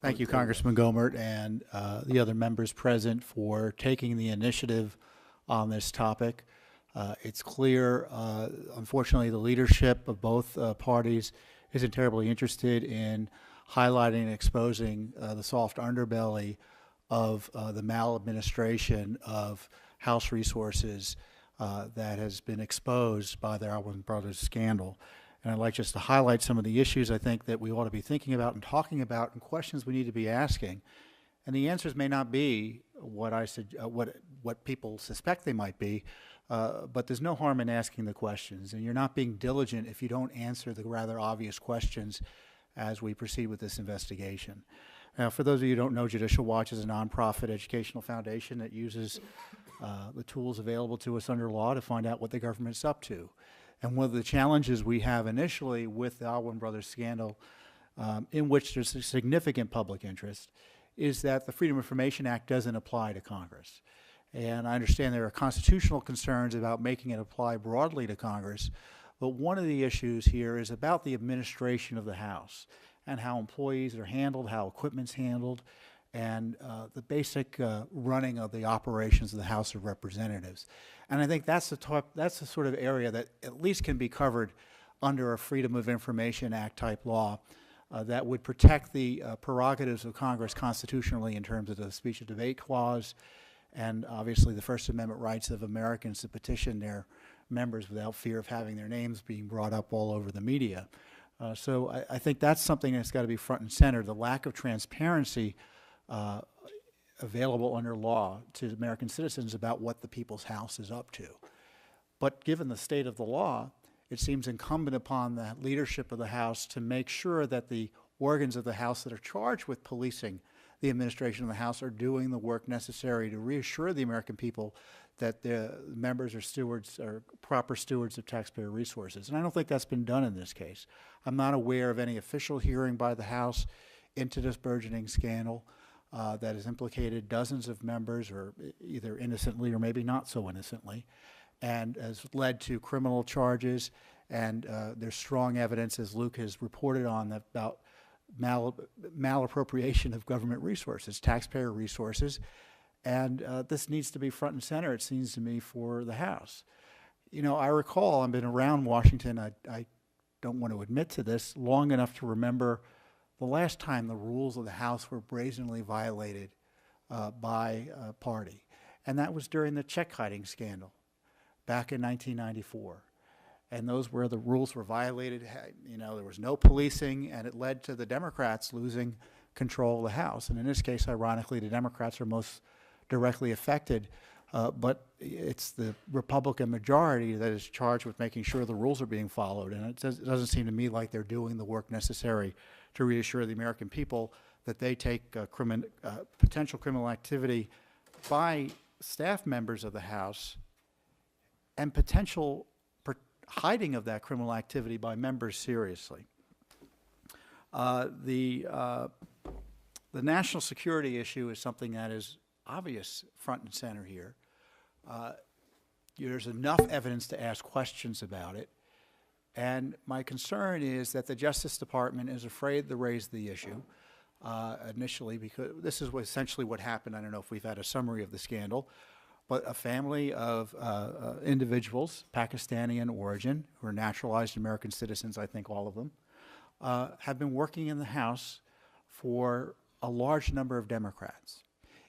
Thank you, Congressman Gomert, and the other members present for taking the initiative on this topic. It's clear, unfortunately, the leadership of both parties isn't terribly interested in highlighting and exposing the soft underbelly of the maladministration of House resources that has been exposed by the Awan brothers scandal. And I'd like just to highlight some of the issues I think that we ought to be thinking about and talking about and questions we need to be asking. And the answers may not be what what people suspect they might be, but there's no harm in asking the questions. And you're not being diligent if you don't answer the rather obvious questions as we proceed with this investigation. Now, for those of you who don't know, Judicial Watch is a nonprofit educational foundation that uses the tools available to us under law to find out what the government's up to. And one of the challenges we have initially with the Awan brothers scandal, in which there's a significant public interest, is that the Freedom of Information Act doesn't apply to Congress. And I understand there are constitutional concerns about making it apply broadly to Congress, but one of the issues here is about the administration of the House and how employees are handled, how equipment's handled, and the basic running of the operations of the House of Representatives. And I think that's the sort of area that at least can be covered under a Freedom of Information Act type law that would protect the prerogatives of Congress constitutionally in terms of the speech and debate clause and obviously the First Amendment rights of Americans to petition their members without fear of having their names being brought up all over the media. So I think that's something that's got to be front and center. The lack of transparency available under law to American citizens about what the people's house is up to. But given the state of the law, it seems incumbent upon the leadership of the House to make sure that the organs of the House that are charged with policing the administration of the House are doing the work necessary to reassure the American people that the members are stewards, or proper stewards of taxpayer resources. And I don't think that's been done in this case. I'm not aware of any official hearing by the House into this burgeoning scandal that has implicated dozens of members, or either innocently or maybe not so innocently, and has led to criminal charges. And there's strong evidence, as Luke has reported on, about malappropriation of government resources, taxpayer resources. And this needs to be front and center, it seems to me, for the House. You know, I recall, I've been around Washington, I don't want to admit to this, long enough to remember the last time the rules of the House were brazenly violated by a party. And that was during the check hiding scandal back in 1994. And those where the rules were violated, you know, there was no policing, and it led to the Democrats losing control of the House. And in this case, ironically, the Democrats are most directly affected, but it's the Republican majority that is charged with making sure the rules are being followed. And it doesn't seem to me like they're doing the work necessary to reassure the American people that they take potential criminal activity by staff members of the House and potential hiding of that criminal activity by members seriously. The national security issue is something that is obvious front and center here. There's enough evidence to ask questions about it. And my concern is that the Justice Department is afraid to raise the issue initially, because this is essentially what happened. I don't know if we've had a summary of the scandal, but a family of individuals, Pakistani in origin, who are naturalized American citizens, I think all of them, have been working in the House for a large number of Democrats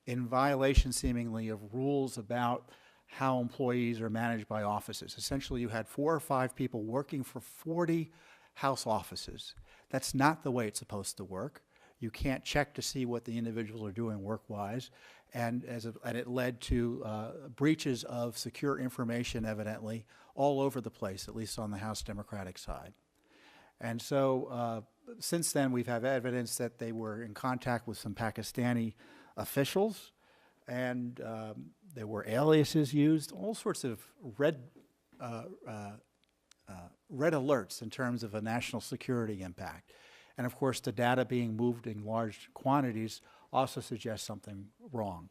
in violation, seemingly, of rules about how employees are managed by offices. Essentially, you had 4 or 5 people working for 40 House offices. That's not the way it's supposed to work. You can't check to see what the individuals are doing work-wise, and it led to breaches of secure information, evidently, all over the place, at least on the House Democratic side. And so since then, we've had evidence that they were in contact with some Pakistani officials, and there were aliases used, all sorts of red alerts in terms of a national security impact. And of course, the data being moved in large quantities also suggests something wrong.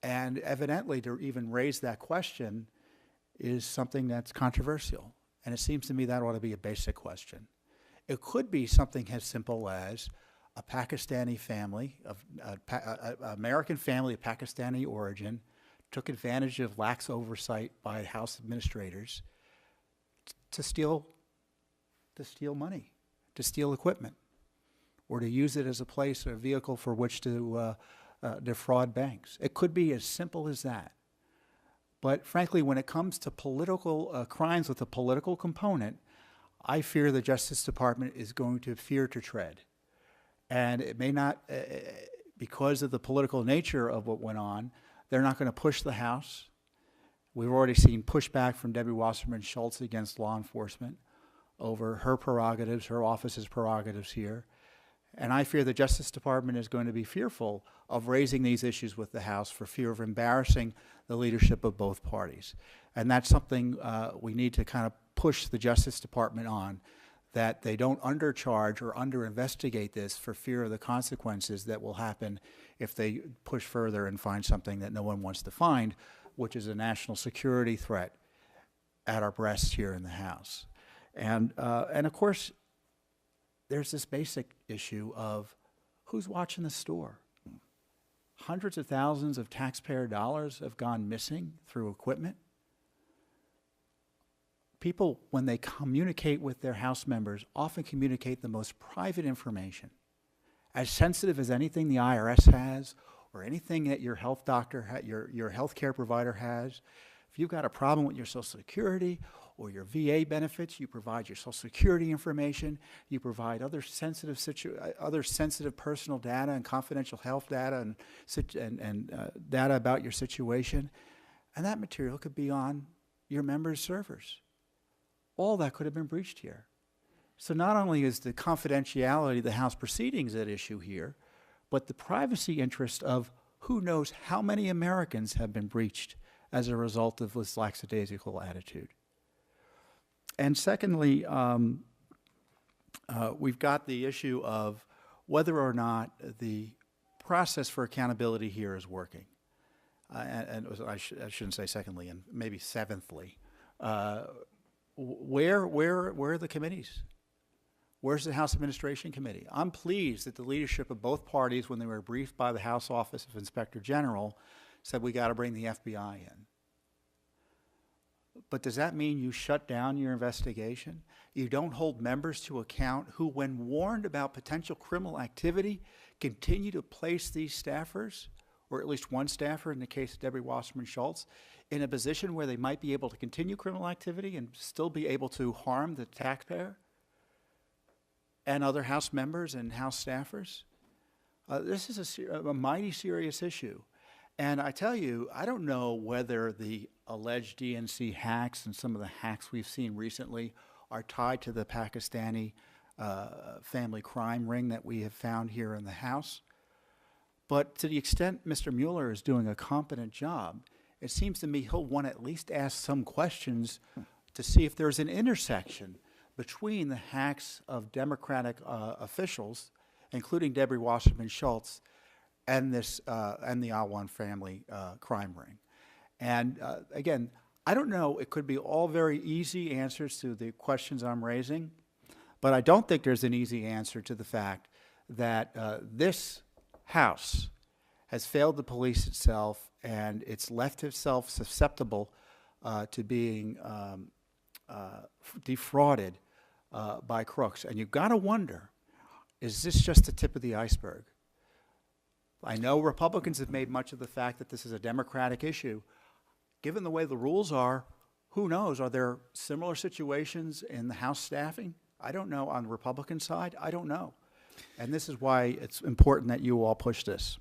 And evidently, to even raise that question is something that's controversial. And it seems to me that ought to be a basic question. It could be something as simple as a Pakistani family, American family of Pakistani origin, took advantage of lax oversight by House administrators to steal money, to steal equipment, or to use it as a place or a vehicle for which to defraud banks. It could be as simple as that. But frankly, when it comes to political crimes with a political component, I fear the Justice Department is going to fear to tread. And it may not, because of the political nature of what went on, they're not going to push the House. We've already seen pushback from Debbie Wasserman Shultz against law enforcement over her prerogatives, her office's prerogatives here. And I fear the Justice Department is going to be fearful of raising these issues with the House for fear of embarrassing the leadership of both parties. And that's something we need to kind of push the Justice Department on, that they don't undercharge or under-investigate this for fear of the consequences that will happen if they push further and find something that no one wants to find, which is a national security threat at our breasts here in the House. And of course, there's this basic issue of who's watching the store. Hundreds of thousands of taxpayer dollars have gone missing through equipment. People, when they communicate with their House members, often communicate the most private information, as sensitive as anything the IRS has or anything that your health doctor, your health care provider has. If you've got a problem with your Social Security or your VA benefits, you provide your Social Security information, you provide other sensitive personal data and confidential health data and data about your situation, and that material could be on your members' servers. All that could have been breached here. So not only is the confidentiality of the House proceedings at issue here, but the privacy interest of who knows how many Americans have been breached as a result of this lackadaisical attitude. And secondly, we've got the issue of whether or not the process for accountability here is working. I shouldn't say secondly, and maybe seventhly. Where are the committees? Where's the House Administration Committee? I'm pleased that the leadership of both parties, when they were briefed by the House Office of Inspector General, said we got to bring the FBI in. But does that mean you shut down your investigation? You don't hold members to account who, when warned about potential criminal activity, continue to place these staffers, or at least one staffer in the case of Debbie Wasserman Shultz, in a position where they might be able to continue criminal activity and still be able to harm the taxpayer and other House members and House staffers? This is a mighty serious issue. And I tell you, I don't know whether the alleged DNC hacks and some of the hacks we've seen recently are tied to the Pakistani family crime ring that we have found here in the House. But to the extent Mr. Mueller is doing a competent job, it seems to me he'll want to at least ask some questions to see if there's an intersection between the hacks of Democratic officials, including Debbie Wasserman Shultz, and this and the Awan family crime ring. And again, I don't know, it could be all very easy answers to the questions I'm raising, but I don't think there's an easy answer to the fact that this House has failed to police itself, and it's left itself susceptible to being defrauded by crooks. And you've got to wonder, is this just the tip of the iceberg? I know Republicans have made much of the fact that this is a Democratic issue. Given the way the rules are, who knows? Are there similar situations in the House staffing? I don't know. On the Republican side, I don't know. And this is why it's important that you all push this.